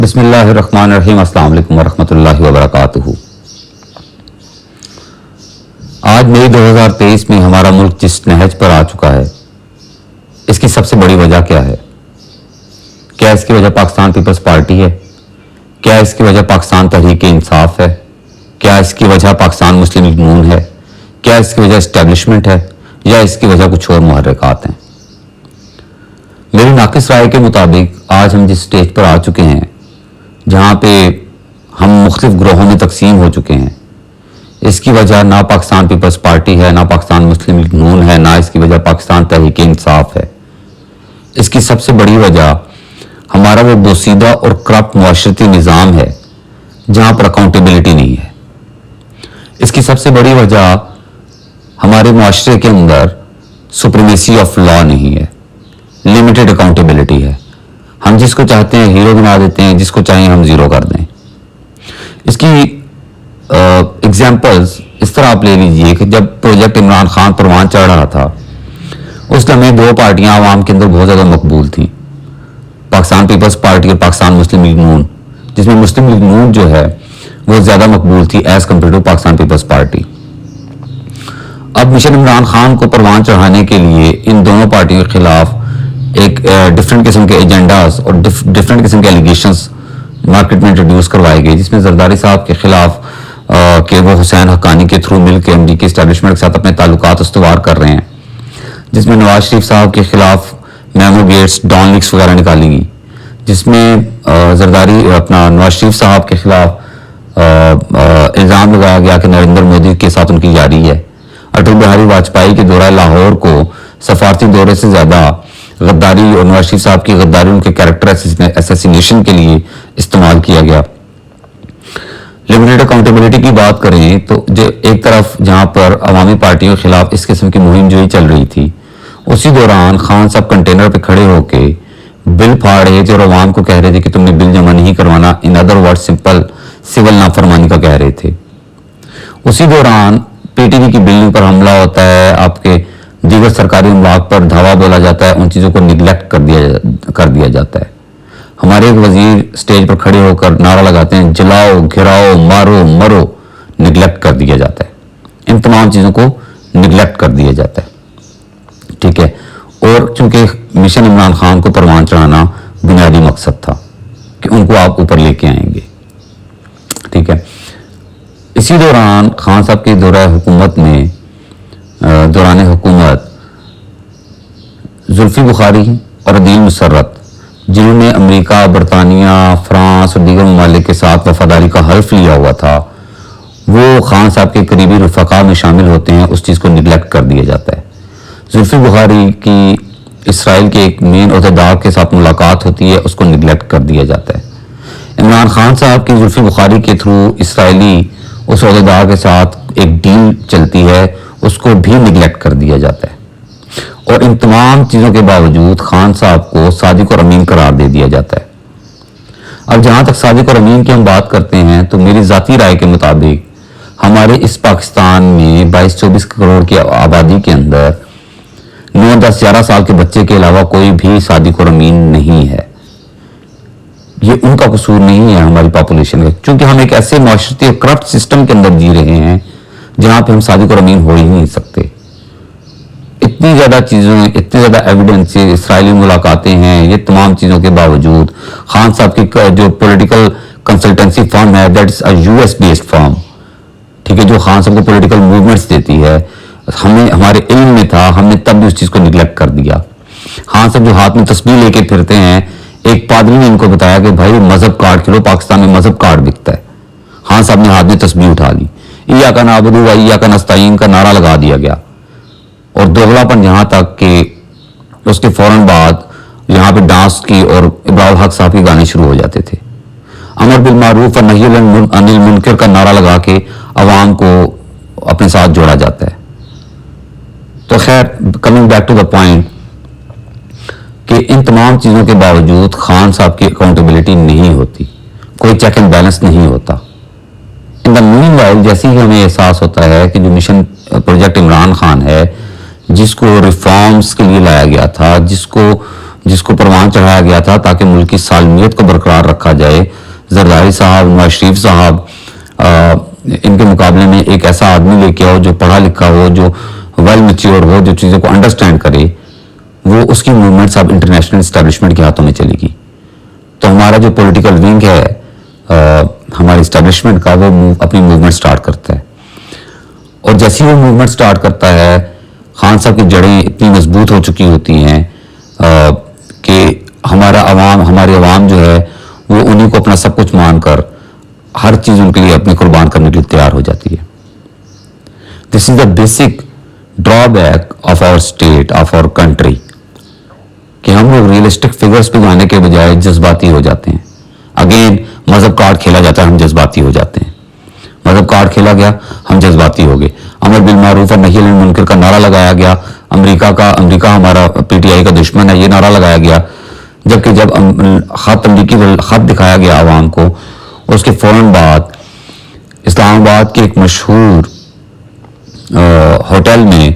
बिस्मिल्लाहिर्रहमानिर्रहीम। अस्सलाम वालेकुम वरहमतुल्लाहि वबरकातुहू। आज मई 2023 में हमारा मुल्क जिस नहज पर आ चुका है, इसकी सबसे बड़ी वजह क्या है? क्या इसकी वजह पाकिस्तान पीपल्स पार्टी है? क्या इसकी वजह पाकिस्तान तहरीक इंसाफ है? क्या इसकी वजह पाकिस्तान मुस्लिम लीग नून है? क्या इसकी वजह इस्टेब्लिशमेंट है या इसकी वजह कुछ और मुहर्रिकात हैं? मेरी नाकिस राय के मुताबिक आज हम जिस स्टेज पर आ चुके हैं, जहाँ पे हम मुख्तलिफ ग्रोहों में तकसीम हो चुके हैं, इसकी वजह ना पाकिस्तान पीपल्स पार्टी है, ना पाकिस्तान मुस्लिम लीग नून है, ना इसकी वजह पाकिस्तान तहरीक इंसाफ है। इसकी सबसे बड़ी वजह हमारा वो बोसीदा और करप्ट मुआशरती निज़ाम है जहाँ पर अकाउंटेबिलिटी नहीं है। इसकी सबसे बड़ी वजह हमारे मुआशरे के अंदर सुप्रीमेसी ऑफ लॉ नहीं है, लिमिटेड अकाउंटेबिलिटी है। हम जिसको चाहते हैं हीरो बना देते हैं, जिसको चाहिए हम जीरो कर दें। इसकी एग्जाम्पल्स इस तरह आप ले लीजिए कि जब प्रोजेक्ट इमरान खान परवान चढ़ रहा था, उस समय दो पार्टियां आवाम के अंदर बहुत ज़्यादा मकबूल थी, पाकिस्तान पीपल्स पार्टी और पाकिस्तान मुस्लिम लीग नून, जिसमें मुस्लिम लीग नून जो है वो ज़्यादा मकबूल थी as compare to Pakistan Peoples Party. अब मिशन इमरान खान को परवान चढ़ाने के लिए इन दोनों पार्टियों के खिलाफ एक डिफरेंट किस्म के एजेंडाज और डिफरेंट किस्म के एलिगेशंस मार्केट में इंट्रोड्यूस करवाए गए, जिसमें जरदारी साहब के खिलाफ कि वो हुसैन हक्कानी के थ्रू मिलकर अमरीकी एस्टेब्लिशमेंट के साथ अपने ताल्लुकात उस्तवार कर रहे हैं, जिसमें नवाज शरीफ साहब के खिलाफ मेमो गेट्स, डॉन लीक्स वगैरह निकाली गई, जिसमें जरदारी अपना नवाज शरीफ साहब के खिलाफ इल्ज़ाम लगाया गया कि नरेंद्र मोदी के साथ उनकी यारी है। अटल बिहारी वाजपेयी के दौरा लाहौर को सफारती दौरे से ज़्यादा गद्दारी और नवाज शरीफ साहब की गद्दारी उनके कैरेक्टर असैसिनेशन के लिए इस्तेमाल किया गया। लिमिटेड अकाउंटेबिलिटी की बात करें तो जो एक तरफ जहां पर अवामी पार्टियों के खिलाफ इस किस्म की मुहिम जो ही चल रही थी, उसी दौरान खान साहब कंटेनर पे खड़े होके बिल फाड़ रहे थे और अवाम को कह रहे थे कि तुमने बिल जमा नहीं करवाना, in other word simple civil नाफरमानी का कह रहे थे। उसी दौरान पीटीवी की बिल्डिंग पर हमला होता है, आपके दीगर सरकारी अमलाक पर धावा बोला जाता है, उन चीज़ों को निगलेक्ट कर दिया जाता है। हमारे एक वजीर स्टेज पर खड़े होकर नारा लगाते हैं, जलाओ, घिराओ, मारो, मरो, निगलेक्ट कर दिया जाता है। इन तमाम चीज़ों को निगलेक्ट कर दिया जाता है, ठीक है। और चूंकि मिशन इमरान खान को परवान चढ़ाना बुनियादी मकसद था कि उनको आप ऊपर लेके आएंगे, ठीक है। इसी दौरान खान साहब की दौरान हुकूमत जुल्फी बुखारी और अदील मुसर्रत, जिन्होंने अमेरिका, बरतानिया, फ्रांस और दीगर ममालिक के साथ वफादारी का हल्फ लिया हुआ था, वो खान साहब के करीबी रफ़का में शामिल होते हैं, उस चीज़ को निगलेक्ट कर दिया जाता है। जुल्फी बुखारी की इसराइल के एक मेन अहदेदार के साथ मुलाकात होती है, उसको निगलेक्ट कर दिया जाता है। इमरान खान साहब की जुल्फी बुखारी के थ्रू इसराइली उस अहदेदार के साथ एक डील चलती है, उसको भी निगलेक्ट कर दिया जाता है। और इन तमाम चीज़ों के बावजूद खान साहब को सादिक और अमीन करार दे दिया जाता है। अब जहाँ तक सादिक और अमीन की हम बात करते हैं, तो मेरी ज़ाती राय के मुताबिक हमारे इस पाकिस्तान में 22-24 करोड़ की आबादी के अंदर 9, 10, 11 साल के बच्चे के अलावा कोई भी सादिक और अमीन नहीं है। ये उनका कसूर नहीं है हमारी पॉपुलेशन का, क्योंकि हम एक ऐसे माशरती और करप्ट सिस्टम के अंदर जी रहे हैं जहाँ पे हम सादिक और अमीन हो ही नहीं सकते। इतनी ज़्यादा चीज़ों, इतने ज़्यादा एविडेंस, इसराइली मुलाकातें हैं, ये तमाम चीज़ों के बावजूद खान साहब की जो पॉलिटिकल कंसल्टेंसी फर्म है, that is a US based firm, ठीक है, जो खान साहब को पॉलिटिकल मूवमेंट्स देती है, हमें हमारे इल्म में था, हमने तब भी उस चीज़ को निगलेक्ट कर दिया। खान साहब जो हाथ में तस्बीह लेके फिरते हैं, एक पादरी ने इनको बताया कि भाई मजहब कार्ड खिलो, पाकिस्तान में मजहब कार्ड बिकता है। खान साहब ने हाथ में तस्बीह उठा ली, इय्याका नअबुदु व इय्याका नस्तईन का नारा लगा दिया गया। और दोगलापन यहाँ तक कि उसके फौरन बाद यहाँ पे डांस की और इब्राहिम हक साहब के गाने शुरू हो जाते थे। अमर बिल मारूफ और नही अनिल मुनकर का नारा लगा के अवाम को अपने साथ जोड़ा जाता है। तो खैर, coming back to the point कि इन तमाम चीज़ों के बावजूद खान साहब की अकाउंटेबिलिटी नहीं होती, कोई चेक एंड बैलेंस नहीं होता। इन द मीनवाइल जैसे ही हमें एहसास होता है कि जो मिशन प्रोजेक्ट इमरान खान है, जिसको रिफॉर्म्स के लिए लाया गया था, जिसको جس کو پروان چڑھایا گیا تھا تاکہ ملک کی سالمیت کو برقرار رکھا جائے، زرداری صاحب، نواز شریف صاحب ان کے مقابلے میں ایک ایسا آدمی لے کے آؤ جو پڑھا لکھا ہو، جو ویل میچیور ہو، جو چیزوں کو انڈرسٹینڈ کرے، وہ اس کی موومنٹس اب انٹرنیشنل اسٹیبلشمنٹ کے ہاتھوں میں چلے گی. تو ہمارا جو پولیٹیکل ونگ ہے ہماری اسٹیبلشمنٹ کا، وہ اپنی موومنٹ سٹارٹ کرتا ہے. اور جیسی وہ موومنٹ سٹارٹ کرتا ہے، خان صاحب کی جڑیں اتنی مضبوط ہو چکی ہوتی ہیں کہ ہماری عوام جو ہے وہ انہیں کو اپنا سب کچھ مان کر ہر چیز ان کے لیے اپنی قربان کرنے کے لیے تیار ہو جاتی ہے. This is the basic drawback of our state, of our country, کہ ہم لوگ ریئلسٹک فگرز پہ جانے کے بجائے جذباتی ہو جاتے ہیں. اگین مذہب کارڈ کھیلا جاتا ہے، ہم جذباتی ہو جاتے ہیں. مذہب کارڈ کھیلا گیا، ہم جذباتی ہو گئے. امر بالمعروف اور نہی عن المنکر کا نعرہ لگایا گیا، امریکہ ہمارا پی ٹی آئی کا دشمن ہے، یہ نعرہ لگایا گیا. جبکہ جب امریکی خط دکھایا گیا عوام کو، اس کے فوراً بعد اسلام آباد کے ایک مشہور ہوٹل میں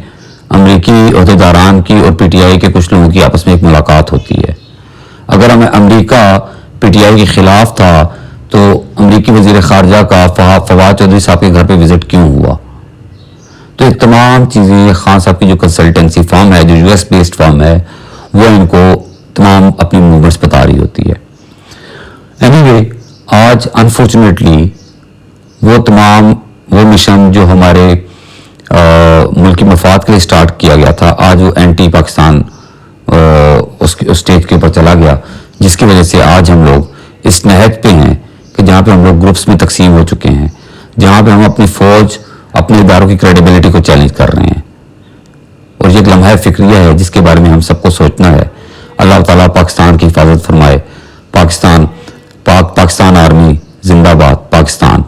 امریکی عہدیداران کی اور پی ٹی آئی کے کچھ لوگوں کی آپس میں ایک ملاقات ہوتی ہے. اگر ہمیں امریکہ پی ٹی آئی کے خلاف تھا تو امریکی وزیر خارجہ کا فواد چودھری صاحب کے گھر پہ وزٹ کیوں ہوا؟ تو یہ تمام چیزیں خان صاحب کی جو کنسلٹنسی فرم ہے، جو یو ایس بیسڈ فرم ہے، وہ ان کو تمام اپنی موومنٹس بتا رہی ہوتی ہے. اینی وے آج انفارچونیٹلی وہ مشن جو ہمارے ملکی مفاد کے لیے سٹارٹ کیا گیا تھا، آج وہ اینٹی پاکستان اس اسٹیج کے اوپر چلا گیا، جس کی وجہ سے آج ہم لوگ اس نہج پہ ہیں کہ جہاں پہ ہم لوگ گروپس میں تقسیم ہو چکے ہیں، جہاں پہ ہم اپنی فوج، اپنے اداروں کی کریڈیبلٹی کو چیلنج کر رہے ہیں. اور یہ ایک لمحہ فکریہ ہے جس کے بارے میں ہم سب کو سوچنا ہے. اللہ تعالیٰ پاکستان کی حفاظت فرمائے. پاکستان آرمی زندہ باد. پاکستان